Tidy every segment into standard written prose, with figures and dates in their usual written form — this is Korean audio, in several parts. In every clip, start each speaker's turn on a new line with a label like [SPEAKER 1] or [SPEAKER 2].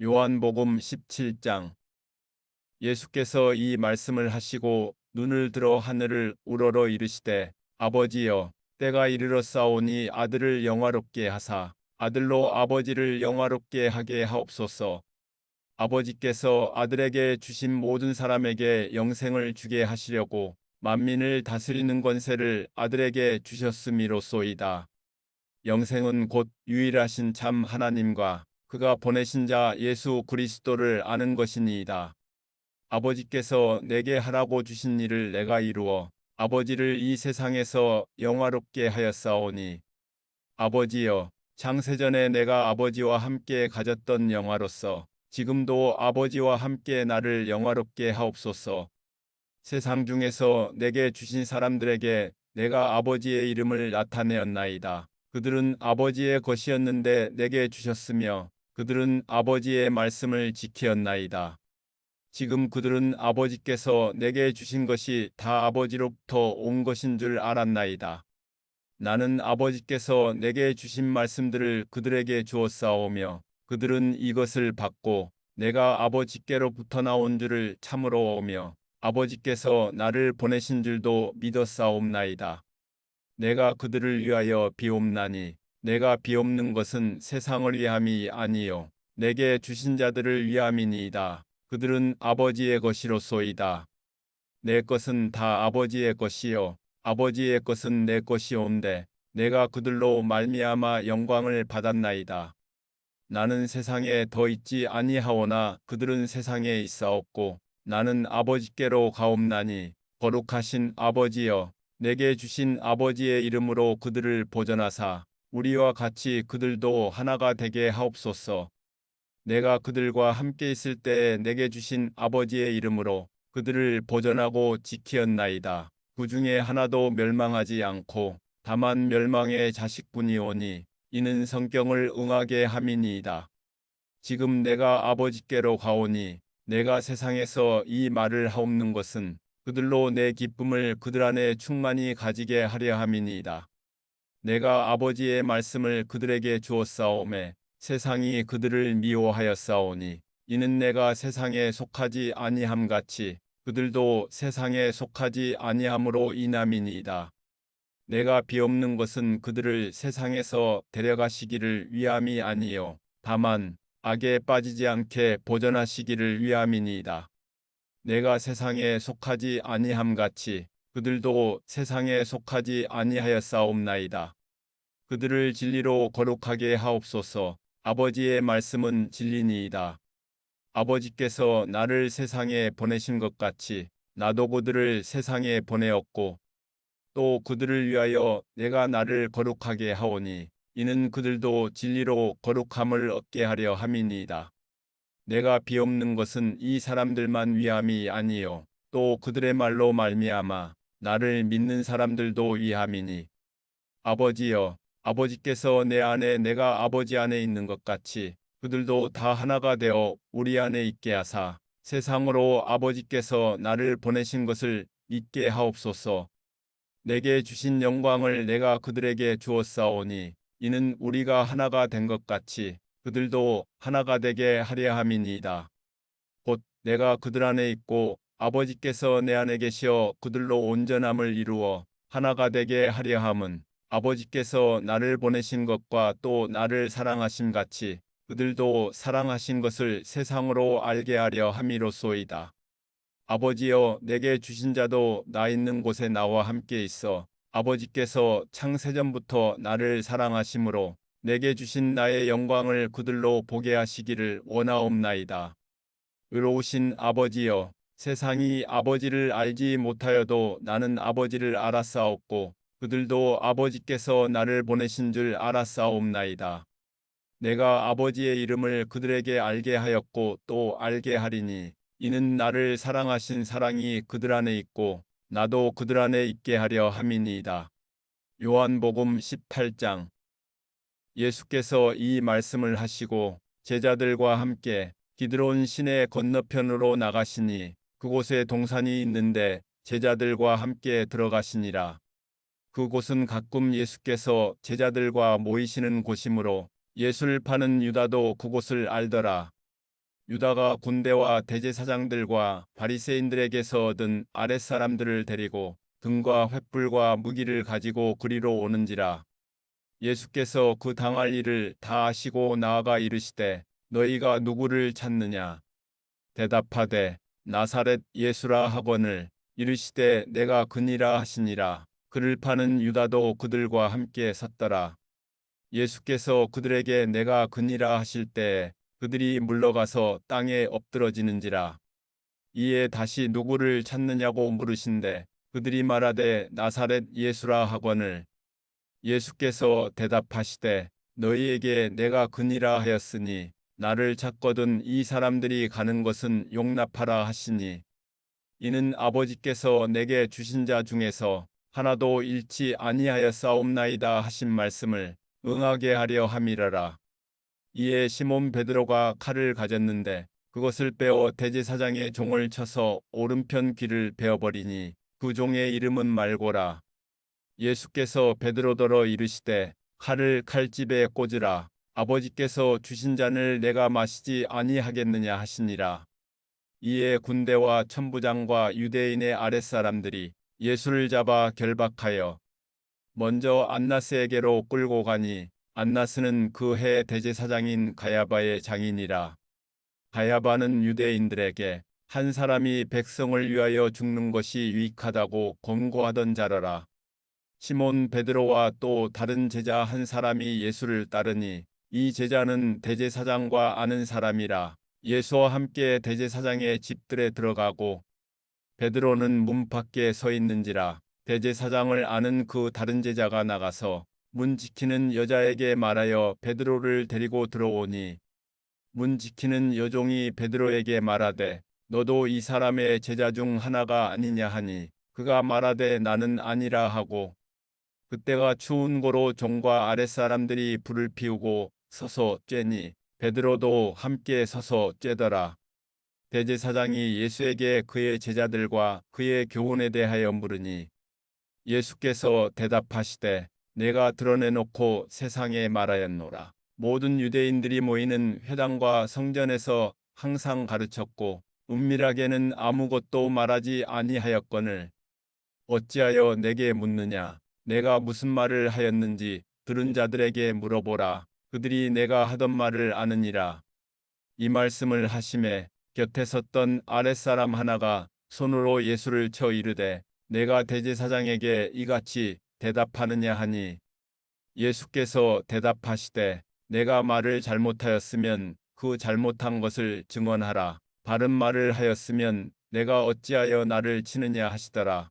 [SPEAKER 1] 요한복음 17장. 예수께서 이 말씀을 하시고 눈을 들어 하늘을 우러러 이르시되 아버지여 때가 이르렀사오니 아들을 영화롭게 하사 아들로 아버지를 영화롭게 하게 하옵소서. 아버지께서 아들에게 주신 모든 사람에게 영생을 주게 하시려고 만민을 다스리는 권세를 아들에게 주셨음이로소이다. 영생은 곧 유일하신 참 하나님과 그가 보내신 자 예수 그리스도를 아는 것이니이다. 아버지께서 내게 하라고 주신 일을 내가 이루어 아버지를 이 세상에서 영화롭게 하였사오니 아버지여 창세전에 내가 아버지와 함께 가졌던 영화로서 지금도 아버지와 함께 나를 영화롭게 하옵소서. 세상 중에서 내게 주신 사람들에게 내가 아버지의 이름을 나타내었나이다. 그들은 아버지의 것이었는데 내게 주셨으며 그들은 아버지의 말씀을 지키었나이다. 지금 그들은 아버지께서 내게 주신 것이 다 아버지로부터 온 것인 줄 알았나이다. 나는 아버지께서 내게 주신 말씀들을 그들에게 주었사오며 그들은 이것을 받고 내가 아버지께로부터 나온 줄을 참으로 오며 아버지께서 나를 보내신 줄도 믿었사옵나이다. 내가 그들을 위하여 비옵나니 내가 비옵는 것은 세상을 위함이 아니요 내게 주신 자들을 위함이니이다. 그들은 아버지의 것이로소이다. 내 것은 다 아버지의 것이요 아버지의 것은 내 것이온데 내가 그들로 말미암아 영광을 받았나이다. 나는 세상에 더 있지 아니하오나 그들은 세상에 있사옵고 나는 아버지께로 가옵나니 거룩하신 아버지여 내게 주신 아버지의 이름으로 그들을 보전하사 우리와 같이 그들도 하나가 되게 하옵소서. 내가 그들과 함께 있을 때에 내게 주신 아버지의 이름으로 그들을 보전하고 지키었나이다. 그 중에 하나도 멸망하지 않고 다만 멸망의 자식뿐이오니 이는 성경을 응하게 함이니이다. 지금 내가 아버지께로 가오니 내가 세상에서 이 말을 하옵는 것은 그들로 내 기쁨을 그들 안에 충만히 가지게 하려 함이니이다. 내가 아버지의 말씀을 그들에게 주었사오매 세상이 그들을 미워하였사오니 이는 내가 세상에 속하지 아니함 같이 그들도 세상에 속하지 아니함으로 인함이니이다. 내가 비옵는 것은 그들을 세상에서 데려가시기를 위함이 아니요 다만 악에 빠지지 않게 보전하시기를 위함이니이다. 내가 세상에 속하지 아니함 같이 그들도 세상에 속하지 아니하였사옵나이다. 그들을 진리로 거룩하게 하옵소서. 아버지의 말씀은 진리니이다. 아버지께서 나를 세상에 보내신 것 같이 나도 그들을 세상에 보내었고 또 그들을 위하여 내가 나를 거룩하게 하오니 이는 그들도 진리로 거룩함을 얻게 하려 함이니이다. 내가 비옵는 것은 이 사람들만 위함이 아니요 또 그들의 말로 말미암아 나를 믿는 사람들도 위함이니 아버지여 아버지께서 내 안에 내가 아버지 안에 있는 것 같이 그들도 다 하나가 되어 우리 안에 있게 하사 세상으로 아버지께서 나를 보내신 것을 믿게 하옵소서. 내게 주신 영광을 내가 그들에게 주었사오니 이는 우리가 하나가 된 것 같이 그들도 하나가 되게 하려 함이니이다. 곧 내가 그들 안에 있고 아버지께서 내 안에 계시어 그들로 온전함을 이루어 하나가 되게 하려 함은 아버지께서 나를 보내신 것과 또 나를 사랑하심 같이 그들도 사랑하신 것을 세상으로 알게 하려 함이로소이다. 아버지여 내게 주신 자도 나 있는 곳에 나와 함께 있어 아버지께서 창세전부터 나를 사랑하심으로 내게 주신 나의 영광을 그들로 보게 하시기를 원하옵나이다. 의로우신 아버지여 세상이 아버지를 알지 못하여도 나는 아버지를 알았사옵고 그들도 아버지께서 나를 보내신 줄 알았사옵나이다. 내가 아버지의 이름을 그들에게 알게 하였고 또 알게 하리니 이는 나를 사랑하신 사랑이 그들 안에 있고 나도 그들 안에 있게 하려 함이니이다. 요한복음 18장. 예수께서 이 말씀을 하시고 제자들과 함께 기드론 시내 건너편으로 나가시니 그곳에 동산이 있는데 제자들과 함께 들어가시니라. 그곳은 가끔 예수께서 제자들과 모이시는 곳이므로 예수를 파는 유다도 그곳을 알더라. 유다가 군대와 대제사장들과 바리새인들에게서 얻은 아랫사람들을 데리고 등과 횃불과 무기를 가지고 그리로 오는지라. 예수께서 그 당할 일을 다 아시고 나아가 이르시되 너희가 누구를 찾느냐. 대답하되 나사렛 예수라 하거늘 이르시되 내가 그니라 하시니라. 그를 파는 유다도 그들과 함께 섰더라. 예수께서 그들에게 내가 그니라 하실 때에 그들이 물러가서 땅에 엎드러지는지라. 이에 다시 누구를 찾느냐고 물으신대 그들이 말하되 나사렛 예수라 하거늘 예수께서 대답하시되 너희에게 내가 그니라 하였으니 나를 찾거든 이 사람들이 가는 것은 용납하라 하시니 이는 아버지께서 내게 주신 자 중에서 하나도 잃지 아니하였사옵나이다 하신 말씀을 응하게 하려 함이라라. 이에 시몬 베드로가 칼을 가졌는데 그것을 빼어 대제사장의 종을 쳐서 오른편 귀를 베어버리니 그 종의 이름은 말고라. 예수께서 베드로더러 이르시되 칼을 칼집에 꽂으라. 아버지께서 주신 잔을 내가 마시지 아니하겠느냐 하시니라. 이에 군대와 천부장과 유대인의 아랫사람들이 예수를 잡아 결박하여 먼저 안나스에게로 끌고 가니 안나스는 그 해 대제사장인 가야바의 장인이라. 가야바는 유대인들에게 한 사람이 백성을 위하여 죽는 것이 유익하다고 권고하던 자라라. 시몬 베드로와 또 다른 제자 한 사람이 예수를 따르니 이 제자는 대제사장과 아는 사람이라. 예수와 함께 대제사장의 집들에 들어가고 베드로는 문 밖에 서 있는지라. 대제사장을 아는 그 다른 제자가 나가서 문 지키는 여자에게 말하여 베드로를 데리고 들어오니 문 지키는 여종이 베드로에게 말하되 너도 이 사람의 제자 중 하나가 아니냐 하니 그가 말하되 나는 아니라 하고 그때가 추운 고로 종과 아랫사람들이 불을 피우고 서서 쬐니 베드로도 함께 서서 쬐더라. 대제사장이 예수에게 그의 제자들과 그의 교훈에 대하여 물으니 예수께서 대답하시되 내가 드러내놓고 세상에 말하였노라. 모든 유대인들이 모이는 회당과 성전에서 항상 가르쳤고 은밀하게는 아무것도 말하지 아니하였거늘 어찌하여 내게 묻느냐. 내가 무슨 말을 하였는지 들은 자들에게 물어보라. 그들이 내가 하던 말을 아느니라. 이 말씀을 하심에 곁에 섰던 아랫사람 하나가 손으로 예수를 쳐 이르되 내가 대제사장에게 이같이 대답하느냐 하니 예수께서 대답하시되 내가 말을 잘못하였으면 그 잘못한 것을 증언하라. 바른 말을 하였으면 내가 어찌하여 나를 치느냐 하시더라.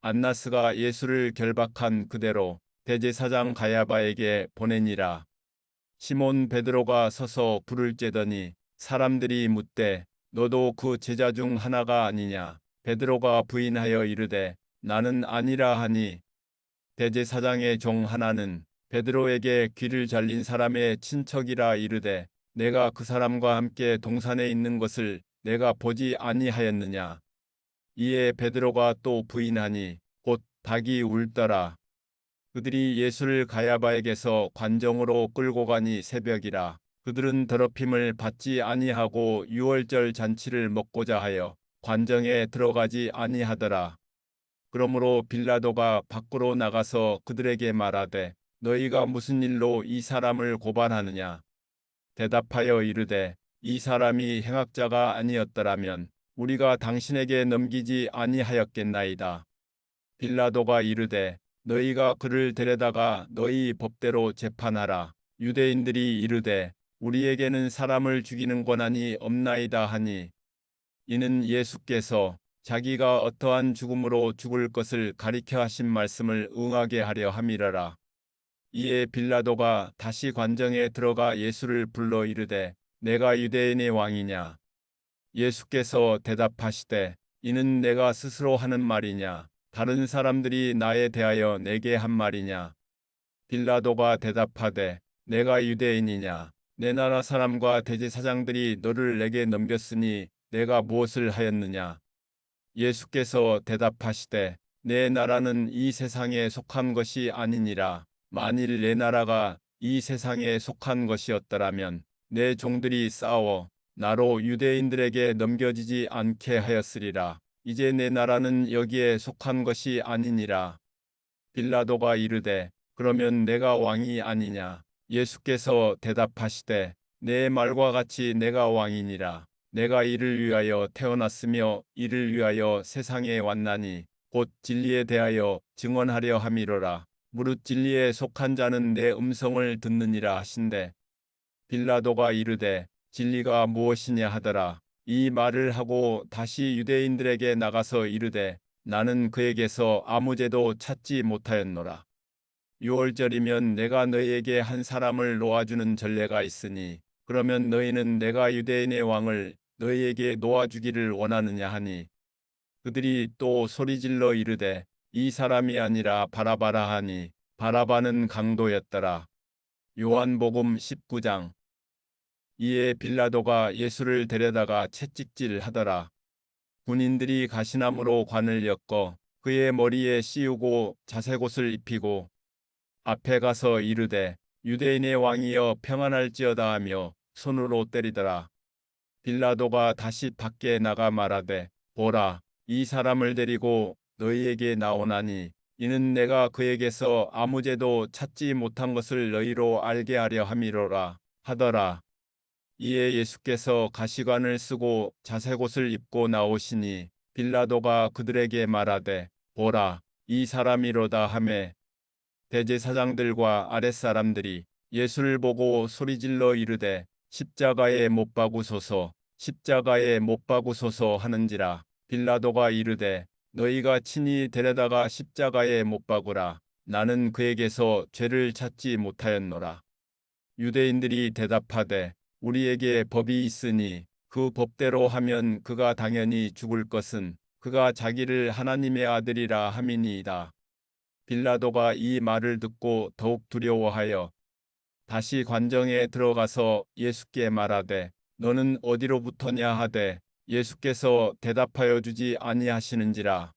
[SPEAKER 1] 안나스가 예수를 결박한 그대로 대제사장 가야바에게 보내니라. 시몬 베드로가 서서 불을 쬐더니 사람들이 묻되 너도 그 제자 중 하나가 아니냐. 베드로가 부인하여 이르되 나는 아니라 하니 대제사장의 종 하나는 베드로에게 귀를 잘린 사람의 친척이라 이르되 내가 그 사람과 함께 동산에 있는 것을 내가 보지 아니하였느냐. 이에 베드로가 또 부인하니 곧 닭이 울더라. 그들이 예수를 가야바에게서 관정으로 끌고 가니 새벽이라. 그들은 더럽힘을 받지 아니하고 유월절 잔치를 먹고자 하여 관정에 들어가지 아니하더라. 그러므로 빌라도가 밖으로 나가서 그들에게 말하되 너희가 무슨 일로 이 사람을 고발하느냐. 대답하여 이르되 이 사람이 행악자가 아니었더라면 우리가 당신에게 넘기지 아니하였겠나이다. 빌라도가 이르되 너희가 그를 데려다가 너희 법대로 재판하라. 유대인들이 이르되 우리에게는 사람을 죽이는 권한이 없나이다 하니 이는 예수께서 자기가 어떠한 죽음으로 죽을 것을 가리켜 하신 말씀을 응하게 하려 함이라라. 이에 빌라도가 다시 관정에 들어가 예수를 불러 이르되 내가 유대인의 왕이냐. 예수께서 대답하시되 이는 내가 스스로 하는 말이냐. 다른 사람들이 나에 대하여 내게 한 말이냐. 빌라도가 대답하되 내가 유대인이냐. 내 나라 사람과 대제사장들이 너를 내게 넘겼으니 내가 무엇을 하였느냐. 예수께서 대답하시되 내 나라는 이 세상에 속한 것이 아니니라. 만일 내 나라가 이 세상에 속한 것이었더라면 내 종들이 싸워 나로 유대인들에게 넘겨지지 않게 하였으리라. 이제 내 나라는 여기에 속한 것이 아니니라. 빌라도가 이르되 그러면 내가 왕이 아니냐? 예수께서 대답하시되 내 말과 같이 내가 왕이니라. 내가 이를 위하여 태어났으며 이를 위하여 세상에 왔나니 곧 진리에 대하여 증언하려 함이로라. 무릇 진리에 속한 자는 내 음성을 듣느니라 하신대. 빌라도가 이르되 진리가 무엇이냐 하더라. 이 말을 하고 다시 유대인들에게 나가서 이르되 나는 그에게서 아무 죄도 찾지 못하였노라. 유월절이면 내가 너희에게 한 사람을 놓아주는 전례가 있으니 그러면 너희는 내가 유대인의 왕을 너희에게 놓아주기를 원하느냐 하니 그들이 또 소리질러 이르되 이 사람이 아니라 바라바라 하니 바라바는 강도였더라. 요한복음 19장. 이에 빌라도가 예수를 데려다가 채찍질 하더라. 군인들이 가시나무로 관을 엮어 그의 머리에 씌우고 자색옷을 입히고 앞에 가서 이르되 유대인의 왕이여 평안할지어다 하며 손으로 때리더라. 빌라도가 다시 밖에 나가 말하되 보라 이 사람을 데리고 너희에게 나오나니 이는 내가 그에게서 아무 죄도 찾지 못한 것을 너희로 알게 하려 함이로라 하더라. 이에 예수께서 가시관을 쓰고 자색옷을 입고 나오시니 빌라도가 그들에게 말하되 보라 이 사람이로다 하매 대제사장들과 아랫사람들이 예수를 보고 소리질러 이르되 십자가에 못 박으소서 십자가에 못 박으소서 하는지라. 빌라도가 이르되 너희가 친히 데려다가 십자가에 못 박으라. 나는 그에게서 죄를 찾지 못하였노라. 유대인들이 대답하되 우리에게 법이 있으니 그 법대로 하면 그가 당연히 죽을 것은 그가 자기를 하나님의 아들이라 함이니이다. 빌라도가 이 말을 듣고 더욱 두려워하여 다시 관정에 들어가서 예수께 말하되 너는 어디로부터냐 하되 예수께서 대답하여 주지 아니하시는지라.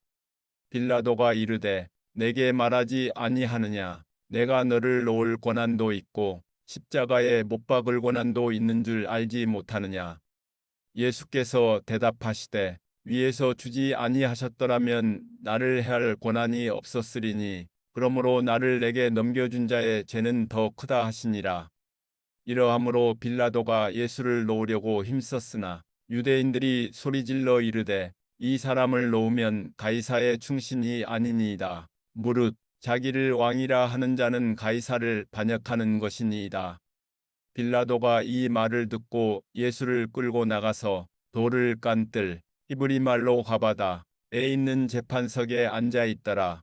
[SPEAKER 1] 빌라도가 이르되 내게 말하지 아니하느냐 내가 너를 놓을 권한도 있고 십자가에 못 박을 권한도 있는 줄 알지 못하느냐. 예수께서 대답하시되 위에서 주지 아니하셨더라면 나를 해할 권한이 없었으리니 그러므로 나를 내게 넘겨준 자의 죄는 더 크다 하시니라. 이러함으로 빌라도가 예수를 놓으려고 힘썼으나 유대인들이 소리질러 이르되 이 사람을 놓으면 가이사의 충신이 아니니이다. 무릇 자기를 왕이라 하는 자는 가이사를 반역하는 것이니이다. 빌라도가 이 말을 듣고 예수를 끌고 나가서 돌을 깐뜰 히브리 말로 가바다에 있는 재판석에 앉아 있더라.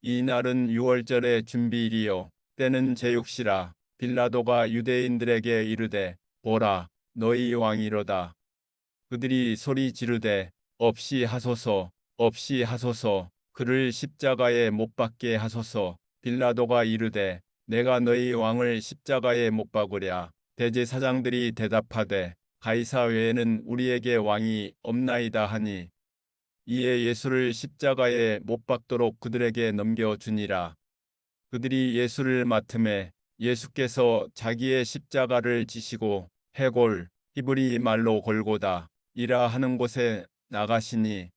[SPEAKER 1] 이 날은 유월절의 준비일이요 때는 제육시라. 빌라도가 유대인들에게 이르되 보라 너희 왕이로다. 그들이 소리 지르되 없이 하소서 없이 하소서 그를 십자가에 못 박게 하소서. 빌라도가 이르되 내가 너희 왕을 십자가에 못 박으랴. 대제사장들이 대답하되 가이사 외에는 우리에게 왕이 없나이다 하니 이에 예수를 십자가에 못 박도록 그들에게 넘겨주니라. 그들이 예수를 맡음에 예수께서 자기의 십자가를 지시고 해골 히브리 말로 골고다 이라 하는 곳에 나가시니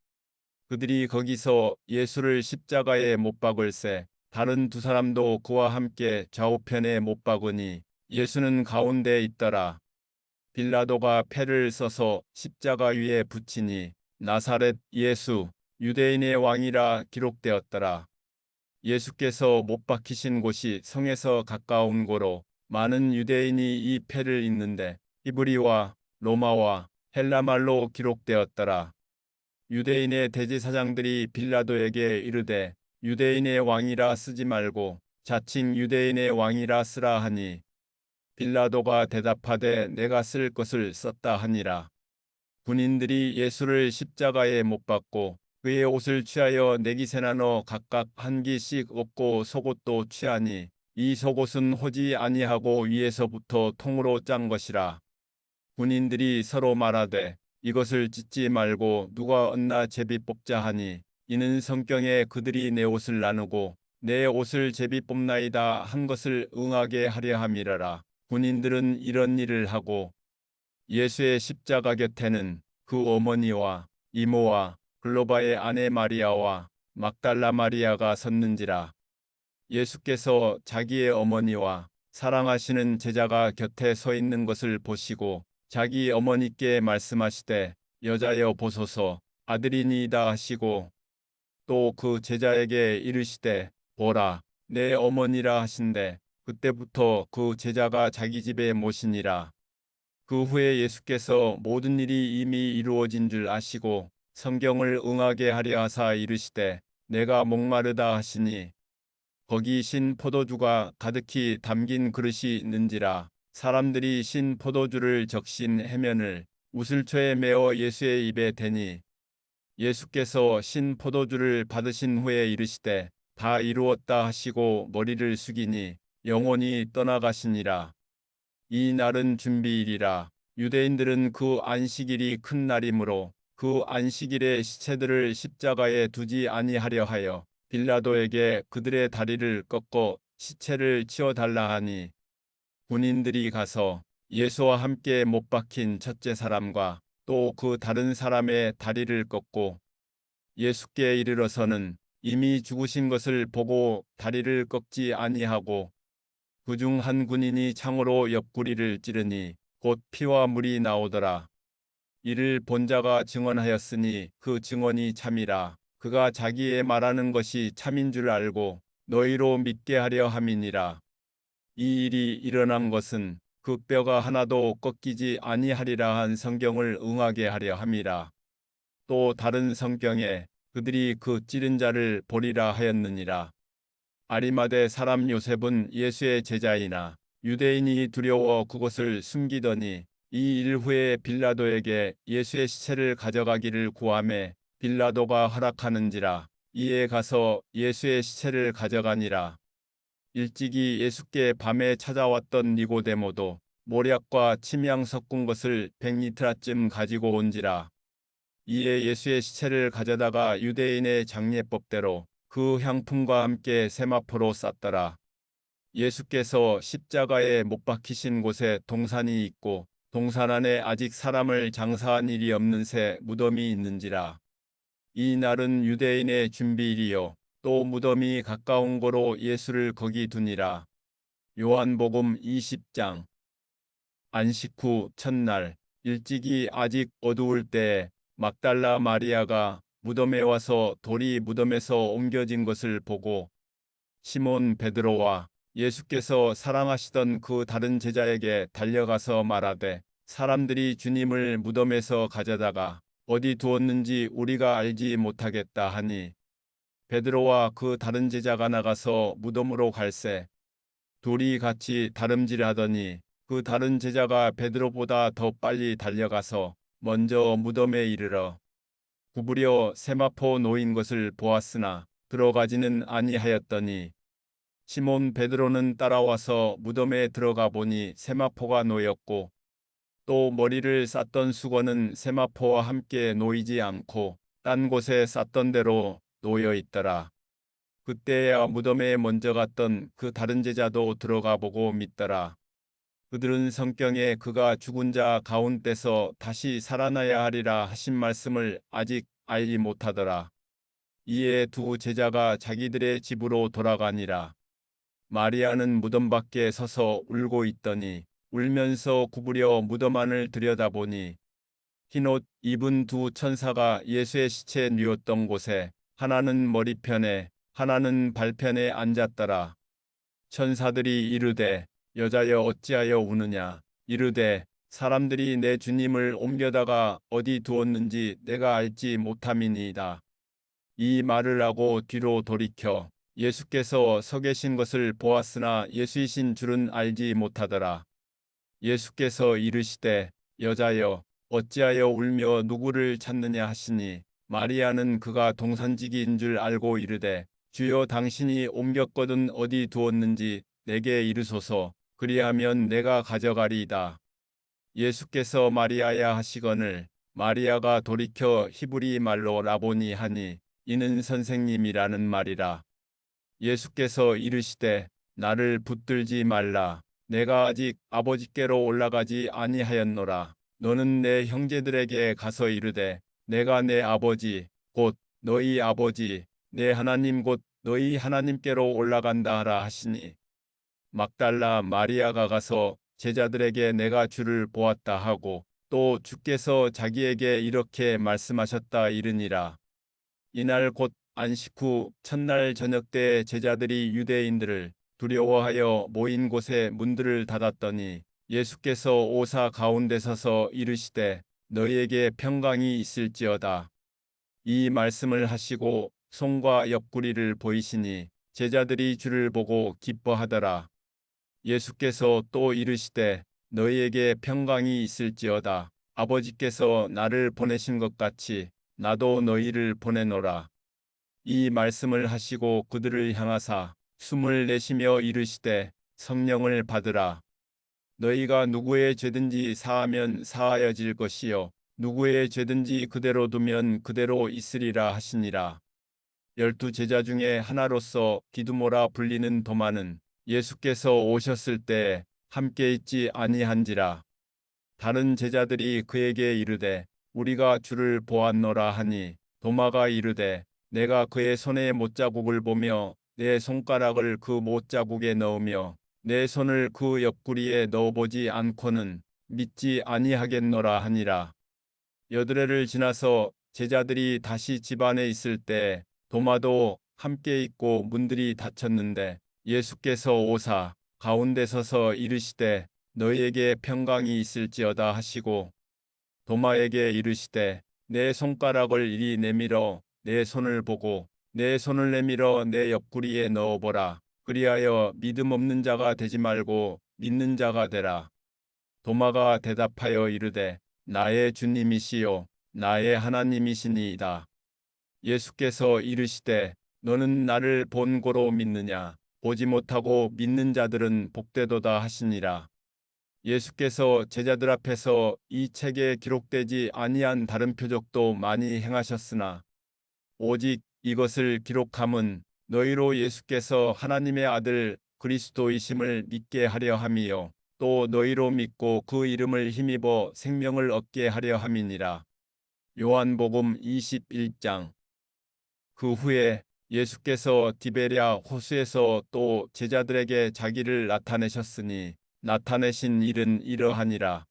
[SPEAKER 1] 그들이 거기서 예수를 십자가에 못 박을새 다른 두 사람도 그와 함께 좌우편에 못 박으니 예수는 가운데 있더라. 빌라도가 패를 써서 십자가 위에 붙이니 나사렛 예수 유대인의 왕이라 기록되었더라. 예수께서 못 박히신 곳이 성에서 가까운 고로 많은 유대인이 이 패를 잇는데 히브리와 로마와 헬라말로 기록되었더라. 유대인의 대제사장들이 빌라도에게 이르되 유대인의 왕이라 쓰지 말고 자칭 유대인의 왕이라 쓰라 하니 빌라도가 대답하되 내가 쓸 것을 썼다 하니라. 군인들이 예수를 십자가에 못 박고 그의 옷을 취하여 네깃에 나눠 각각 한 기씩 얻고 속옷도 취하니 이 속옷은 호지 아니하고 위에서부터 통으로 짠 것이라. 군인들이 서로 말하되 이것을 찢지 말고 누가 얻나 제비 뽑자 하니 이는 성경에 그들이 내 옷을 나누고 내 옷을 제비 뽑나이다 한 것을 응하게 하려 함이라라. 군인들은 이런 일을 하고 예수의 십자가 곁에는 그 어머니와 이모와 글로바의 아내 마리아와 막달라 마리아가 섰는지라. 예수께서 자기의 어머니와 사랑하시는 제자가 곁에 서 있는 것을 보시고 자기 어머니께 말씀하시되 여자여 보소서 아들이니이다 하시고 또 그 제자에게 이르시되 보라 내 어머니라 하신대 그때부터 그 제자가 자기 집에 모시니라. 그 후에 예수께서 모든 일이 이미 이루어진 줄 아시고 성경을 응하게 하려 하사 이르시되 내가 목마르다 하시니 거기 신 포도주가 가득히 담긴 그릇이 있는지라. 사람들이 신 포도주를 적신 해면을 우슬초에 메어 예수의 입에 대니 예수께서 신 포도주를 받으신 후에 이르시되 다 이루었다 하시고 머리를 숙이니 영혼이 떠나가시니라. 이 날은 준비일이라. 유대인들은 그 안식일이 큰 날이므로 그 안식일에 시체들을 십자가에 두지 아니하려 하여 빌라도에게 그들의 다리를 꺾어 시체를 치워달라 하니 군인들이 가서 예수와 함께 못 박힌 첫째 사람과 또 그 다른 사람의 다리를 꺾고 예수께 이르러서는 이미 죽으신 것을 보고 다리를 꺾지 아니하고 그중 한 군인이 창으로 옆구리를 찌르니 곧 피와 물이 나오더라. 이를 본 자가 증언하였으니 그 증언이 참이라. 그가 자기의 말하는 것이 참인 줄 알고 너희로 믿게 하려 함이니라. 이 일이 일어난 것은 그 뼈가 하나도 꺾이지 아니하리라 한 성경을 응하게 하려 함이라. 또 다른 성경에 그들이 그 찌른 자를 보리라 하였느니라. 아리마대 사람 요셉은 예수의 제자이나 유대인이 두려워 그것을 숨기더니 이 일 후에 빌라도에게 예수의 시체를 가져가기를 구하매 빌라도가 허락하는지라. 이에 가서 예수의 시체를 가져가니라. 일찍이 예수께 밤에 찾아왔던 니고데모도 모략과 침향 섞은 것을 100리터쯤 가지고 온지라. 이에 예수의 시체를 가져다가 유대인의 장례법대로 그 향품과 함께 세마포로 쌌더라. 예수께서 십자가에 못 박히신 곳에 동산이 있고 동산 안에 아직 사람을 장사한 일이 없는 새 무덤이 있는지라. 이 날은 유대인의 준비일이요 또 무덤이 가까운 고로 예수를 거기 두니라. 요한복음 20장. 안식 후 첫날 일찍이 아직 어두울 때에 막달라 마리아가 무덤에 와서 돌이 무덤에서 옮겨진 것을 보고 시몬 베드로와 예수께서 사랑하시던 그 다른 제자에게 달려가서 말하되 사람들이 주님을 무덤에서 가져다가 어디 두었는지 우리가 알지 못하겠다 하니 베드로와 그 다른 제자가 나가서 무덤으로 갈새 둘이 같이 다름질하더니 그 다른 제자가 베드로보다 더 빨리 달려가서 먼저 무덤에 이르러 구부려 세마포 놓인 것을 보았으나 들어가지는 아니하였더니 시몬 베드로는 따라와서 무덤에 들어가 보니 세마포가 놓였고 또 머리를 쌌던 수건은 세마포와 함께 놓이지 않고 딴 곳에 쌌던 대로 놓여 있더라. 그때야 무덤에 먼저 갔던 그 다른 제자도 들어가 보고 믿더라. 그들은 성경에 그가 죽은 자 가운데서 다시 살아나야 하리라 하신 말씀을 아직 알지 못하더라. 이에 두 제자가 자기들의 집으로 돌아가니라. 마리아는 무덤 밖에 서서 울고 있더니 울면서 구부려 무덤 안을 들여다보니 흰옷 입은 두 천사가 예수의 시체 뉘었던 곳에 하나는 머리편에 하나는 발편에 앉았더라. 천사들이 이르되 여자여 어찌하여 우느냐 이르되 사람들이 내 주님을 옮겨다가 어디 두었는지 내가 알지 못함이니이다. 이 말을 하고 뒤로 돌이켜 예수께서 서 계신 것을 보았으나 예수이신 줄은 알지 못하더라. 예수께서 이르시되 여자여 어찌하여 울며 누구를 찾느냐 하시니 마리아는 그가 동산지기인 줄 알고 이르되 주여 당신이 옮겼거든 어디 두었는지 내게 이르소서 그리하면 내가 가져가리이다. 예수께서 마리아야 하시거늘 마리아가 돌이켜 히브리 말로 라보니 하니 이는 선생님이라는 말이라. 예수께서 이르시되 나를 붙들지 말라. 내가 아직 아버지께로 올라가지 아니하였노라. 너는 내 형제들에게 가서 이르되 내가 내 아버지 곧 너희 아버지 내 하나님 곧 너희 하나님께로 올라간다 하라 하시니 막달라 마리아가 가서 제자들에게 내가 주를 보았다 하고 또 주께서 자기에게 이렇게 말씀하셨다 이르니라. 이날 곧 안식 후 첫날 저녁 때 제자들이 유대인들을 두려워하여 모인 곳에 문들을 닫았더니 예수께서 오사 가운데 서서 이르시되 너희에게 평강이 있을지어다. 이 말씀을 하시고 손과 옆구리를 보이시니 제자들이 주를 보고 기뻐하더라. 예수께서 또 이르시되 너희에게 평강이 있을지어다. 아버지께서 나를 보내신 것 같이 나도 너희를 보내노라. 이 말씀을 하시고 그들을 향하사 숨을 내쉬며 이르시되 성령을 받으라. 너희가 누구의 죄든지 사하면 사하여질 것이요 누구의 죄든지 그대로 두면 그대로 있으리라 하시니라. 12 제자 중에 하나로서 디두모라 불리는 도마는 예수께서 오셨을 때 함께 있지 아니한지라. 다른 제자들이 그에게 이르되 우리가 주를 보았노라 하니 도마가 이르되 내가 그의 손에 못자국을 보며 내 손가락을 그 못자국에 넣으며 내 손을 그 옆구리에 넣어보지 않고는 믿지 아니하겠노라 하니라. 8회를 지나서 제자들이 다시 집 안에 있을 때 도마도 함께 있고 문들이 닫혔는데 예수께서 오사 가운데 서서 이르시되 너희에게 평강이 있을지어다 하시고 도마에게 이르시되 내 손가락을 이리 내밀어 내 손을 보고 내 손을 내밀어 내 옆구리에 넣어보라. 그리하여 믿음 없는 자가 되지 말고 믿는 자가 되라. 도마가 대답하여 이르되 나의 주님이시요 나의 하나님이시니이다. 예수께서 이르시되 너는 나를 본고로 믿느냐 보지 못하고 믿는 자들은 복되도다 하시니라. 예수께서 제자들 앞에서 이 책에 기록되지 아니한 다른 표적도 많이 행하셨으나 오직 이것을 기록함은 너희로 예수께서 하나님의 아들 그리스도이심을 믿게 하려 함이요 또 너희로 믿고 그 이름을 힘입어 생명을 얻게 하려 함이니라. 요한복음 21장. 그 후에 예수께서 디베랴 호수에서 또 제자들에게 자기를 나타내셨으니 나타내신 일은 이러하니라.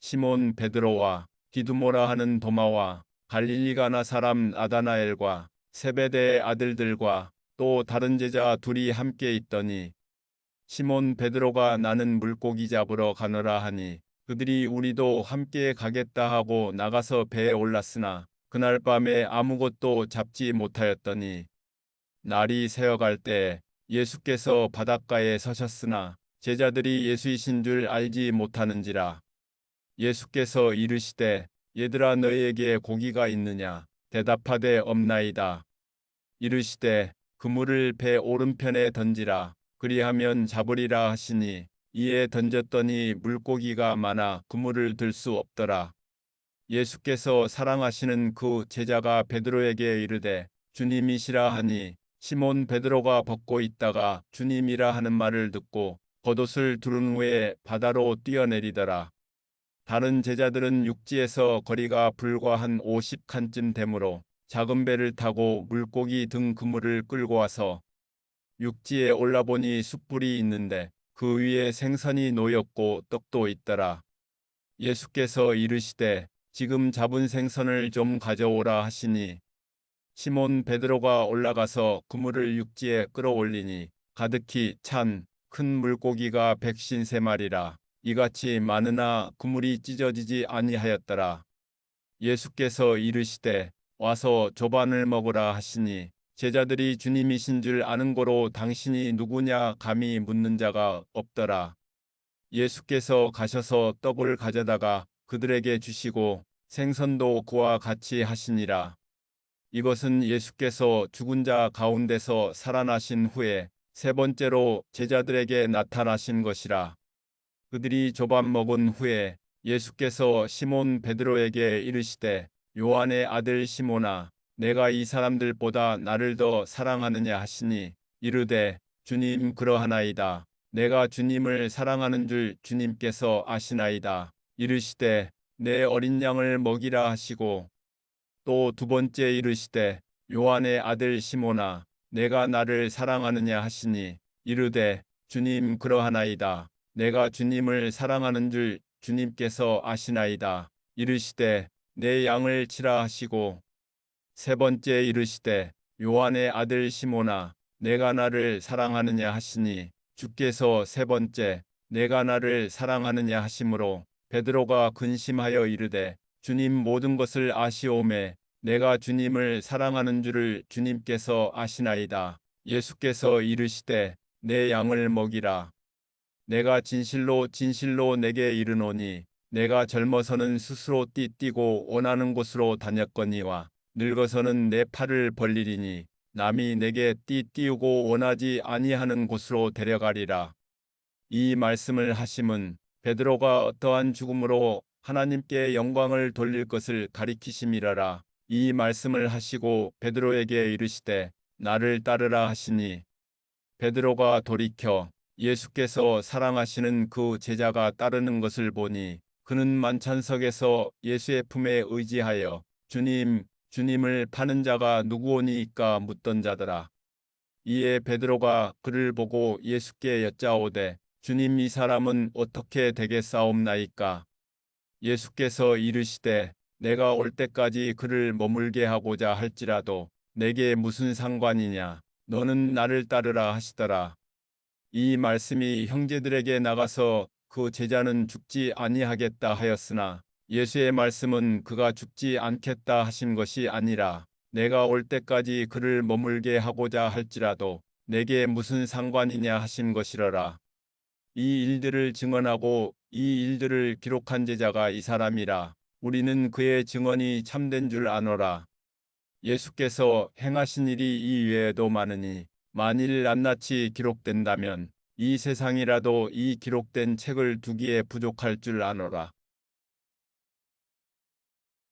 [SPEAKER 1] 시몬 베드로와 디두모라 하는 도마와 갈릴리 가나 사람 나다나엘과 세베대의 아들들과 또 다른 제자 둘이 함께 있더니 시몬 베드로가 나는 물고기 잡으러 가노라 하니 그들이 우리도 함께 가겠다 하고 나가서 배에 올랐으나 그날 밤에 아무것도 잡지 못하였더니 날이 새어갈 때 예수께서 바닷가에 서셨으나 제자들이 예수이신 줄 알지 못하는지라. 예수께서 이르시되 얘들아 너희에게 고기가 있느냐 대답하되 없나이다. 이르시되 그물을 배 오른편에 던지라 그리하면 잡으리라 하시니 이에 던졌더니 물고기가 많아 그물을 들 수 없더라. 예수께서 사랑하시는 그 제자가 베드로에게 이르되 주님이시라 하니 시몬 베드로가 벗고 있다가 주님이라 하는 말을 듣고 겉옷을 두른 후에 바다로 뛰어내리더라. 다른 제자들은 육지에서 거리가 불과 한 50칸쯤 되므로 작은 배를 타고 물고기 등 그물을 끌고 와서 육지에 올라보니 숯불이 있는데 그 위에 생선이 놓였고 떡도 있더라. 예수께서 이르시되 지금 잡은 생선을 좀 가져오라 하시니 시몬 베드로가 올라가서 그물을 육지에 끌어올리니 가득히 찬 큰 물고기가 153마리라. 이같이 많으나 그물이 찢어지지 아니하였더라. 예수께서 이르시되 와서 조반을 먹으라 하시니 제자들이 주님이신 줄 아는 고로 당신이 누구냐 감히 묻는 자가 없더라. 예수께서 가셔서 떡을 가져다가 그들에게 주시고 생선도 그와 같이 하시니라. 이것은 예수께서 죽은 자 가운데서 살아나신 후에 3번째로 제자들에게 나타나신 것이라. 그들이 조반 먹은 후에 예수께서 시몬 베드로에게 이르시되 요한의 아들 시몬아 내가 이 사람들보다 나를 더 사랑하느냐 하시니 이르되 주님 그러하나이다. 내가 주님을 사랑하는 줄 주님께서 아시나이다. 이르시되 내 어린 양을 먹이라 하시고 또 두 번째 이르시되 요한의 아들 시몬아 내가 나를 사랑하느냐 하시니 이르되 주님 그러하나이다. 내가 주님을 사랑하는 줄 주님께서 아시나이다. 이르시되 내 양을 치라 하시고 세 번째 이르시되 요한의 아들 시몬아 내가 나를 사랑하느냐 하시니 주께서 세 번째 내가 나를 사랑하느냐 하심으로 베드로가 근심하여 이르되 주님 모든 것을 아시오매 내가 주님을 사랑하는 줄을 주님께서 아시나이다. 예수께서 이르시되 내 양을 먹이라. 내가 진실로 진실로 내게 이르노니 내가 젊어서는 스스로 띠뛰고 원하는 곳으로 다녔거니와 늙어서는 내 팔을 벌리리니 남이 내게 띠띠우고 원하지 아니하는 곳으로 데려가리라. 이 말씀을 하심은 베드로가 어떠한 죽음으로 하나님께 영광을 돌릴 것을 가리키심이라라. 이 말씀을 하시고 베드로에게 이르시되 나를 따르라 하시니 베드로가 돌이켜 예수께서 사랑하시는 그 제자가 따르는 것을 보니 그는 만찬석에서 예수의 품에 의지하여 주님, 주님을 파는 자가 누구오니이까 묻던 자더라. 이에 베드로가 그를 보고 예수께 여짜오되 주님 이 사람은 어떻게 되겠사옵나이까? 예수께서 이르시되 내가 올 때까지 그를 머물게 하고자 할지라도 내게 무슨 상관이냐? 너는 나를 따르라 하시더라. 이 말씀이 형제들에게 나가서 그 제자는 죽지 아니하겠다 하였으나 예수의 말씀은 그가 죽지 않겠다 하신 것이 아니라 내가 올 때까지 그를 머물게 하고자 할지라도 내게 무슨 상관이냐 하신 것이러라. 이 일들을 증언하고 이 일들을 기록한 제자가 이 사람이라. 우리는 그의 증언이 참된 줄 아노라. 예수께서 행하신 일이 이 외에도 많으니 만일 낱낱이 기록된다면 이 세상이라도 이 기록된 책을 두기에 부족할 줄 아노라.